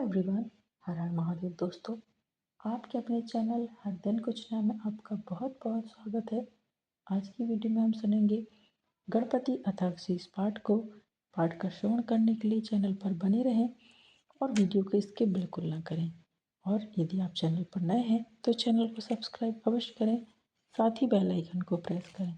Everyone, हर हर महादेव दोस्तों। आपके अपने चैनल हर दिन कुछ नया में आपका बहुत बहुत स्वागत है। आज की वीडियो में हम सुनेंगे गणपति अथर्वशीष पाठ का श्रवण करने के लिए चैनल पर बने रहें और वीडियो को स्किप बिल्कुल ना करें। और यदि आप चैनल पर नए हैं तो चैनल को सब्सक्राइब अवश्य करें, साथ ही बेल आइकन को प्रेस करें।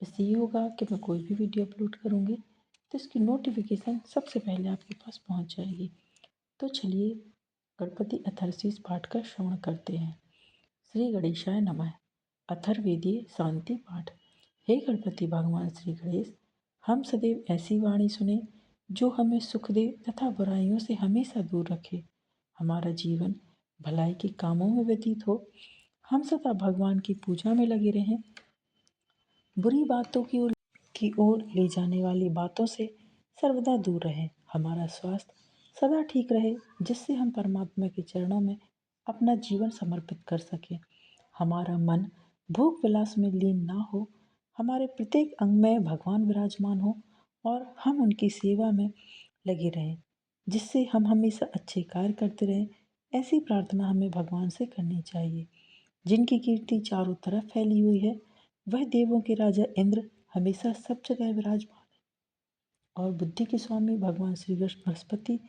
इससे ये होगा कि मैं कोई भी वीडियो अपलोड करूँगी तो इसकी नोटिफिकेशन सबसे पहले आपके पास पहुँच जाएगी। तो चलिए गणपति अथर्वशीष पाठ का श्रवण करते हैं। श्री गणेशाय नमः। अथर्ववेदीय शांति पाठ। हे गणपति भगवान श्री गणेश, हम सदैव ऐसी वाणी सुने जो हमें सुख दे तथा बुराइयों से हमेशा दूर रखे। हमारा जीवन भलाई के कामों में व्यतीत हो। हम सदा भगवान की पूजा में लगे रहें। बुरी बातों की ओर ले जाने वाली बातों से सर्वदा दूर रहें। हमारा स्वास्थ्य सदा ठीक रहे, जिससे हम परमात्मा के चरणों में अपना जीवन समर्पित कर सकें। हमारा मन भोग विलास में लीन ना हो। हमारे प्रत्येक अंग में भगवान विराजमान हो और हम उनकी सेवा में लगे रहें, जिससे हम हमेशा अच्छे कार्य करते रहें। ऐसी प्रार्थना हमें भगवान से करनी चाहिए। जिनकी कीर्ति चारों तरफ फैली हुई है, वह देवों के राजा इंद्र हमेशा सब जगह विराजमान है। और बुद्धि के स्वामी भगवान श्री कृष्ण बृहस्पति,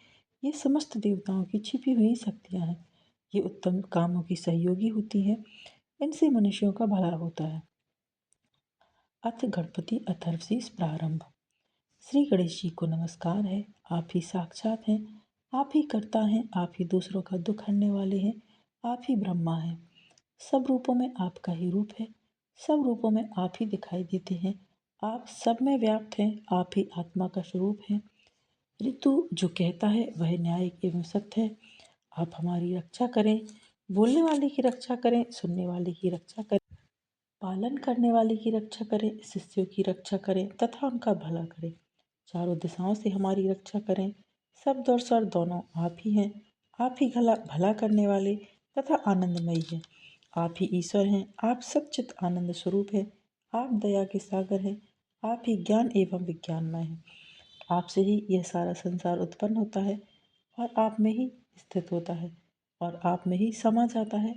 ये समस्त देवताओं की छिपी हुई शक्तियाँ हैं। ये उत्तम कामों की सहयोगी होती हैं। इनसे मनुष्यों का भला होता है। अथ गणपति अथर्वशीष प्रारंभ। श्री गणेश जी को नमस्कार है। आप ही साक्षात हैं, आप ही कर्ता हैं, आप ही दूसरों का दुख हरने वाले हैं, आप ही ब्रह्मा हैं। सब रूपों में आपका ही रूप है, सब रूपों में आप ही दिखाई देते हैं। आप सब में व्याप्त हैं, आप ही आत्मा का स्वरूप हैं। ऋतु जो कहता है वह न्यायिक एवं सत्य है। आप हमारी रक्षा करें, बोलने वाले की रक्षा करें, सुनने वाले की रक्षा करें, पालन करने वाले की रक्षा करें, शिष्यों की रक्षा करें तथा उनका भला करें। चारों दिशाओं से हमारी रक्षा करें। शब्द और स्वर दोनों आप ही हैं। आप ही भला करने वाले तथा आनंदमयी हैं। आप ही ईश्वर हैं। आप सच्चित आनंद स्वरूप हैं। आप दया के सागर हैं। आप ही ज्ञान एवं विज्ञानमय हैं। आपसे ही यह सारा संसार उत्पन्न होता है और आप में ही स्थित होता है और आप में ही समा जाता है।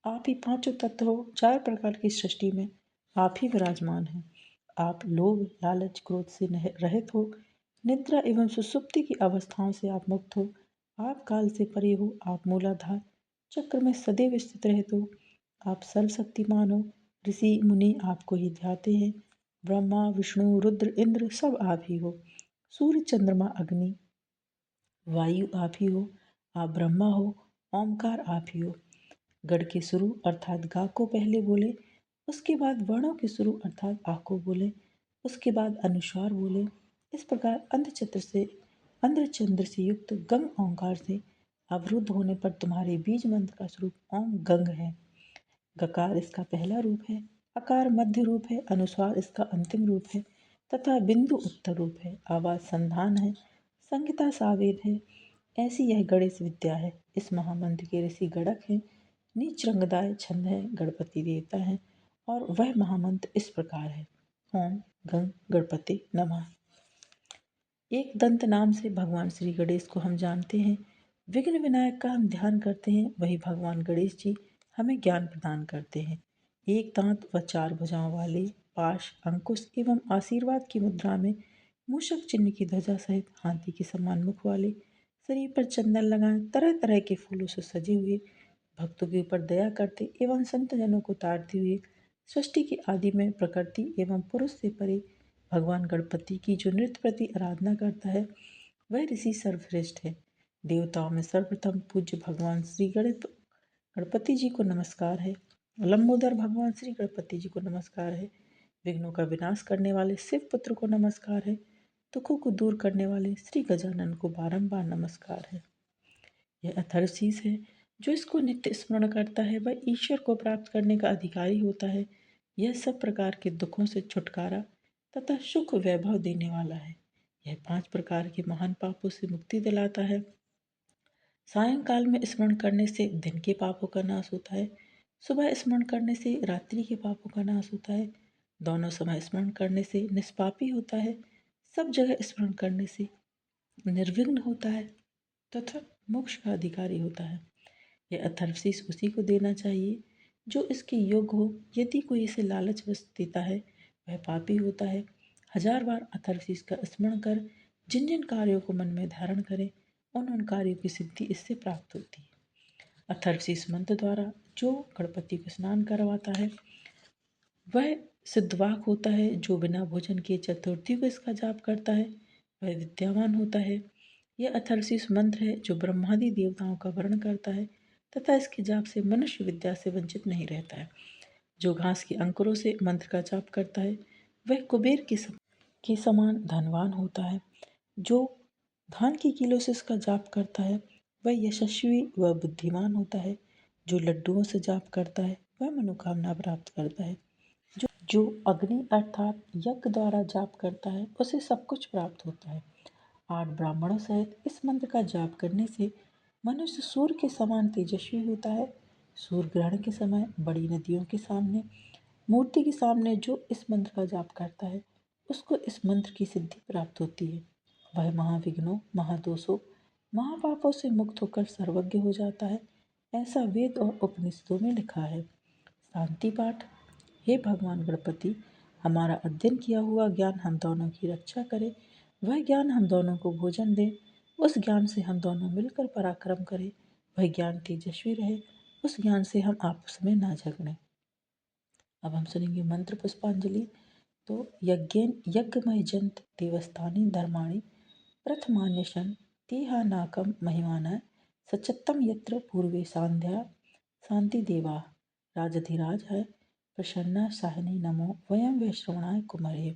आप ही पांचों तत्व हो। चार प्रकार की सृष्टि में आप ही विराजमान हैं। आप लोभ लालच क्रोध से रहित हो। निद्रा एवं सुसुप्ति की अवस्थाओं से आप मुक्त हो। आप काल से परे हो। आप मूलाधार चक्र में सदैव स्थित रहते हो। आप सर्वशक्तिमान हो। ऋषि मुनि आपको ही ध्याते हैं। ब्रह्मा विष्णु रुद्र इंद्र सब आप ही हो। सूर्य चंद्रमा अग्नि वायु आप ही हो। आप ब्रह्मा हो। ओमकार आप ही हो। गढ़ के शुरू अर्थात गा को पहले बोले, उसके बाद वर्णों के शुरू अर्थात आ को बोले, उसके बाद अनुस्वार बोले। इस प्रकार अंध्र चंद्र से युक्त गंग ओंकार से अवरुद्ध होने पर तुम्हारे बीज मंत्र का स्वरूप ओम गंग है। गकार इसका पहला रूप है, अकार मध्य रूप है, अनुस्वार इसका अंतिम रूप है तथा बिंदु उत्तर रूप है। आवाज संधान है, संहिता सावेद है। ऐसी यह गणेश विद्या है। इस महामंत्र के ऋषि गणक हैं। नीच रंगदाय छंद है, गणपति देवता है और वह महामंत्र इस प्रकार है। ओम गंग गणपति नमः। एक दंत नाम से भगवान श्री गणेश को हम जानते हैं। विघ्न विनायक का हम ध्यान करते हैं, वही भगवान गणेश जी हमें ज्ञान प्रदान करते हैं। एक दांत व चार भुजाओं वाले, पाश अंकुश एवं आशीर्वाद की मुद्रा में, मूषक चिन्ह की ध्वजा सहित हाथी के समान मुख वाले, शरीर पर चंदन लगाए, तरह तरह के फूलों से सजे हुए, भक्तों के ऊपर दया करते एवं संत जनों को तारते हुए, सृष्टि के आदि में प्रकृति एवं पुरुष से परे भगवान गणपति की जो नृत्य प्रति आराधना करता है, वह ऋषि सर्वश्रेष्ठ है। देवताओं में सर्वप्रथम पूज्य भगवान श्री गणपति जी को नमस्कार है। लंबोदर भगवान श्री गणपति जी को नमस्कार है। विघ्नों का विनाश करने वाले शिव पुत्र को नमस्कार है। दुखों को दूर करने वाले श्री गजानन को बारंबार नमस्कार है। यह अथर्वशीष है। जो इसको नित्य स्मरण करता है वह ईश्वर को प्राप्त करने का अधिकारी होता है। यह सब प्रकार के दुखों से छुटकारा तथा सुख वैभव देने वाला है। यह 5 प्रकार के महान पापों से मुक्ति दिलाता है। सायंकाल में स्मरण करने से दिन के पापों का नाश होता है। सुबह स्मरण करने से रात्रि के पापों का नाश होता है। दोनों समय स्मरण करने से निष्पापी होता है। सब जगह स्मरण करने से निर्विघ्न होता है तथा मोक्ष का अधिकारी होता है। यह अथर्वशीष उसी को देना चाहिए जो इसके योग्य हो। यदि कोई इसे लालचवश देता है वह पापी होता है। 1000 बार अथर्वशीष का स्मरण कर जिन जिन कार्यों को मन में धारण करें उन उन कार्यों की सिद्धि इससे प्राप्त होती है। अथर्वशीष मंत्र द्वारा जो गणपति को स्नान करवाता है वह सिद्धवाक होता है। जो बिना भोजन किए चतुर्थी को इसका जाप करता है वह विद्यावान होता है। यह अथर्वशीष मंत्र है जो ब्रह्मादि देवताओं का वर्ण करता है तथा इसके जाप से मनुष्य विद्या से वंचित नहीं रहता है। जो घास के अंकुरों से मंत्र का जाप करता है वह कुबेर के समान धनवान होता है। जो धान की कीलों से इसका जाप करता है वह यशस्वी व बुद्धिमान होता है। जो लड्डुओं से जाप करता है वह मनोकामना प्राप्त करता है। जो अग्नि अर्थात यज्ञ द्वारा जाप करता है उसे सब कुछ प्राप्त होता है। 8 ब्राह्मणों सहित इस मंत्र का जाप करने से मनुष्य सूर्य के समान तेजस्वी होता है। सूर्य ग्रहण के समय बड़ी नदियों के सामने मूर्ति के सामने जो इस मंत्र का जाप करता है उसको इस मंत्र की सिद्धि प्राप्त होती है। वह महाविघ्नों, महादोषों, महापापों से मुक्त होकर सर्वज्ञ हो जाता है। ऐसा वेद और उपनिषदों में लिखा है। शांति पाठ। हे भगवान गणपति, हमारा अध्ययन किया हुआ ज्ञान हम दोनों की रक्षा करे। वह ज्ञान हम दोनों को भोजन दे। उस ज्ञान से हम दोनों मिलकर पराक्रम करें। वह ज्ञान तेजस्वी रहे। उस ज्ञान से हम आपस में ना झगड़ें। अब हम सुनेंगे मंत्र पुष्पांजलि। तो यज्ञमय जंत देवस्थानी धर्माणि प्रथमान्यशन तेहा नाकम महिमाना सचत्तम यत्र पूर्वे सांध्या शांति देवा राजधिराज है प्रसन्ना साहिनी नमो वयम वैश्रवणाय कुमरे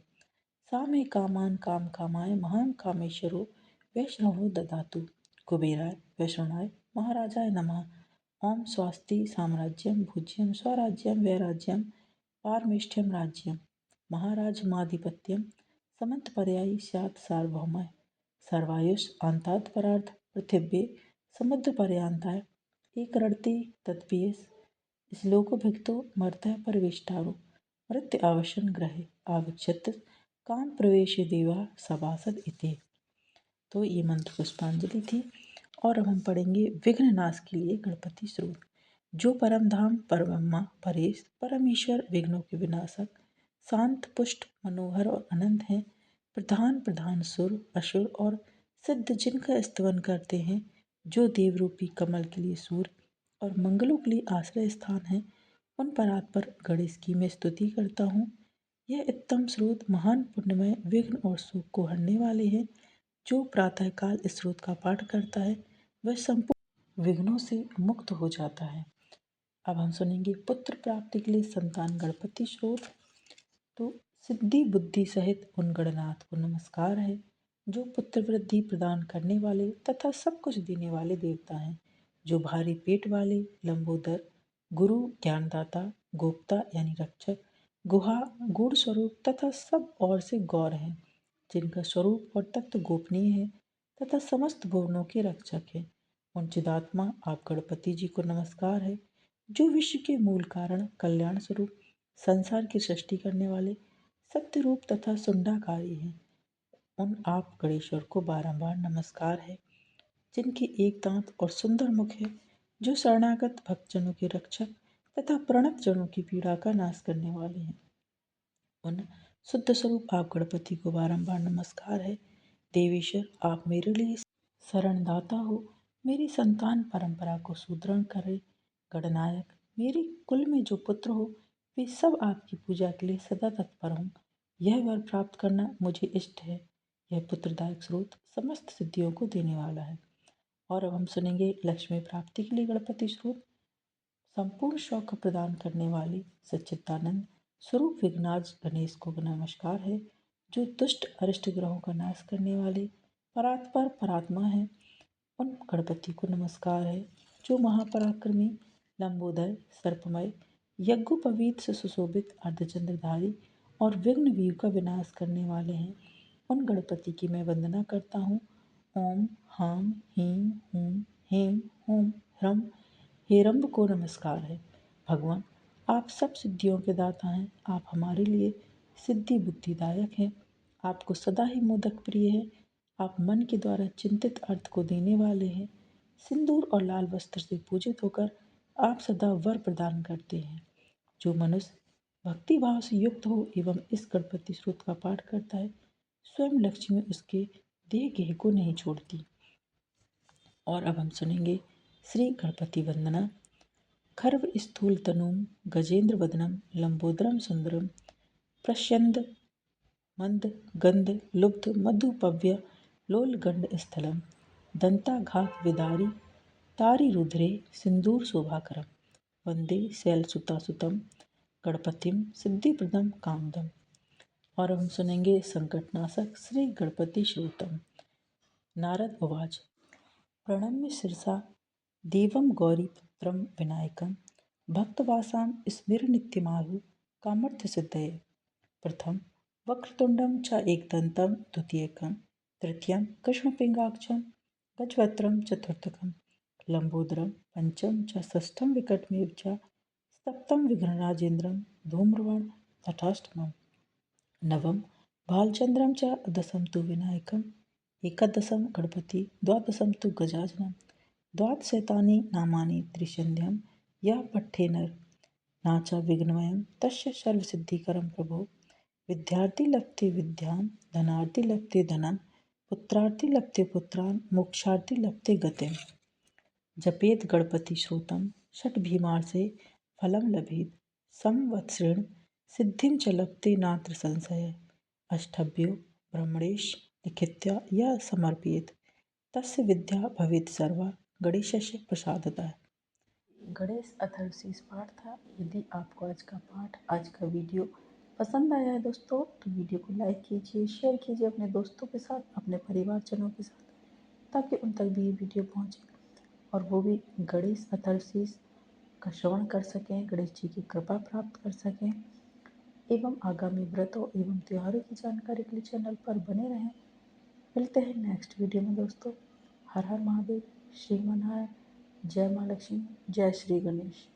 सा मे कामान काम कामाय महान कामेश्वरो वैश्रवणो ददातु कुबेराय वैश्रवणाय महाराजाय नमः। ओम स्वस्ति साम्राज्यम भुज्यम स्वराज्यम वैराज्यम पारमेष्ठ्यम राज्यम महाराजमाधिपत्यम समंतपर्यायी स्यात् सार्वभौमः सर्वायुष अंतात् परार्थ पृथिव्ये समुद्र पर्यांताय एक रड़ते तत्पीयस श्लोकभिक्तो मर्तः परवेष्टारो मृत्य आवशन ग्रहे आविक्षत काम प्रवेश देवा सभासद इति। तो ये मंत्र पुष्पांजलि थी। और अब हम पढ़ेंगे विघ्न नाश के लिए गणपति स्तोत्र। जो परम धाम परब्रह्मा परेश परमेश्वर विघ्नों के विनाशक शांत पुष्ट मनोहर और अनंत हैं। प्रधान प्रधान सुर असुर और सिद्ध जिनका स्तवन करते हैं। जो देव रूपी कमल के लिए सूर्य और मंगलों के लिए आश्रय स्थान है उन परात्पर गणेश की मैं स्तुति करता हूँ। यह उत्तम स्रोत महान पुण्यमय विघ्न और सुख को हरने वाले हैं। जो प्रातःकाल इस स्रोत का पाठ करता है वह संपूर्ण विघ्नों से मुक्त हो जाता है। अब हम सुनेंगे पुत्र प्राप्ति के लिए संतान गणपति स्रोत। तो सिद्धि बुद्धि सहित उन गणनाथ को नमस्कार है जो पुत्र वृद्धि प्रदान करने वाले तथा सब कुछ देने वाले देवता हैं। जो भारी पेट वाले लंबोदर गुरु ज्ञानदाता गोप्ता यानी रक्षक गुहा गूढ़ स्वरूप तथा सब और से गौर हैं। जिनका स्वरूप और तत्व गोपनीय है तथा समस्त भुवनों के रक्षक है। उन चिदात्मा आप गणपति जी को नमस्कार है जो विश्व के मूल कारण कल्याण स्वरूप संसार की सृष्टि करने वाले सत्य रूप तथा सुंडाकारी हैं। उन आप गणेश्वर को बारंबार नमस्कार है जिनके एक दांत और सुंदर मुख है। जो शरणागत भक्तजनों के रक्षक तथा प्रणत जनों की पीड़ा का नाश करने वाले हैं। उन शुद्ध स्वरूप आप गणपति को बारंबार नमस्कार है। देवेश्वर आप मेरे लिए शरणदाता हो। मेरी संतान परंपरा को सुदृढ़ करे। गणनायक मेरे कुल में जो पुत्र हो वे सब आपकी पूजा के लिए सदा तत्पर हों। यह वर प्राप्त करना मुझे इष्ट है। यह पुत्रदायक स्रोत समस्त सिद्धियों को देने वाला है। और अब हम सुनेंगे लक्ष्मी प्राप्ति के लिए गणपति स्रोत। संपूर्ण शौक प्रदान करने वाले सच्चिदानंद स्वरूप विघ्नाज गणेश को नमस्कार है जो दुष्ट अरिष्ट ग्रहों का नाश करने वाले परात्पर परात्मा है। उन गणपति को नमस्कार है जो महापराक्रमी लंबोदर सर्पमय यज्ञोपवीत से सुशोभित अर्धचंद्रधारी और विघ्न व्यू का विनाश करने वाले हैं। उन गणपति की मैं वंदना करता हूँ। ओम हाम हीम हूम हेम होम ह्रम हेरम्ब को नमस्कार है। भगवान आप सब सिद्धियों के दाता हैं। आप हमारे लिए सिद्धि बुद्धिदायक हैं। आपको सदा ही मोदक प्रिय है। आप मन के द्वारा चिंतित अर्थ को देने वाले हैं। सिंदूर और लाल वस्त्र से पूजित होकर आप सदा वर प्रदान करते हैं। जो मनुष्य भक्ति भाव से युक्त हो एवं इस गणपति स्तोत्र का पाठ करता है, स्वयं लक्ष्मी उसके दिए गए को नहीं छोड़ती। और अब हम सुनेंगे श्री गणपति वंदना। खर्व स्थूल तनुम गजेंद्र वदनम लंबोदरम सुंदरम प्रस्यंद मंद गंध लुब्ध मधुपव्य लोलगंड स्थलम दंताघात विदारी तारी रुद्रे सिंदूर शोभाकरम वंदे शैलसुतासुतम गणपतिम सिद्धिप्रदम कामदम। और हम सुनेंगे संकटनाशक श्री गणपति श्रोतम। नारद उवाच प्रणम्य शिरसा देवं गौरीपुत्रं विनायकं भक्तवासां स्मिरनित्यमाहु कामर्थसिद्धये। प्रथम वक्रतुण्डं च एकदन्तं द्वितीयकं तृतीयं कृष्णपिङ्गाक्षं गजवक्त्रं चतुर्थकं लम्बोदरं पंचम च षष्ठं विकटमेव च सप्तम विघ्नराजेन्द्रं धूम्रवर्णं तथाष्टमम् नवम भालचंद्रम च दशम तु विनायकम एकादशम गणपति द्वादशम तु गजाननम द्वादशैतानि नामानि त्रिशन्ध्यम यः पठ्ठेन नाचा विघ्नमयं तस्य सर्वसिद्धिकरं प्रभो। विद्यार्थी लभते विद्यां धनार्थी लभते धनं पुत्रार्थी लभते पुत्रान् मोक्षार्थी लभते गतिम्। जपेत गणपति श्रोतम षट भीमार से फलम लभेत संवत्सरेण सिद्धिं च लभते नात्र संशय। अष्टभ्यो ब्रह्मणेश लिखित्या यह समर्पयेत तस्य विद्या भवेत सर्वा गणेशस्य प्रसादतः। गणेश अथर्वशीष पाठ था। यदि आपको आज का पाठ आज का वीडियो पसंद आया है दोस्तों, तो वीडियो को लाइक कीजिए, शेयर कीजिए अपने दोस्तों के साथ, अपने परिवारजनों के साथ, ताकि उन तक भी ये वीडियो पहुँचे और वो भी गणेश अथर्वशीष का श्रवण कर सकें, गणेश जी की कृपा प्राप्त कर सकें एवं आगामी व्रतों एवं त्योहारों की जानकारी के लिए चैनल पर बने रहें। मिलते हैं नेक्स्ट वीडियो में दोस्तों। हर हर महादेव, श्री मनारायण, जय माँ लक्ष्मी, जय श्री गणेश।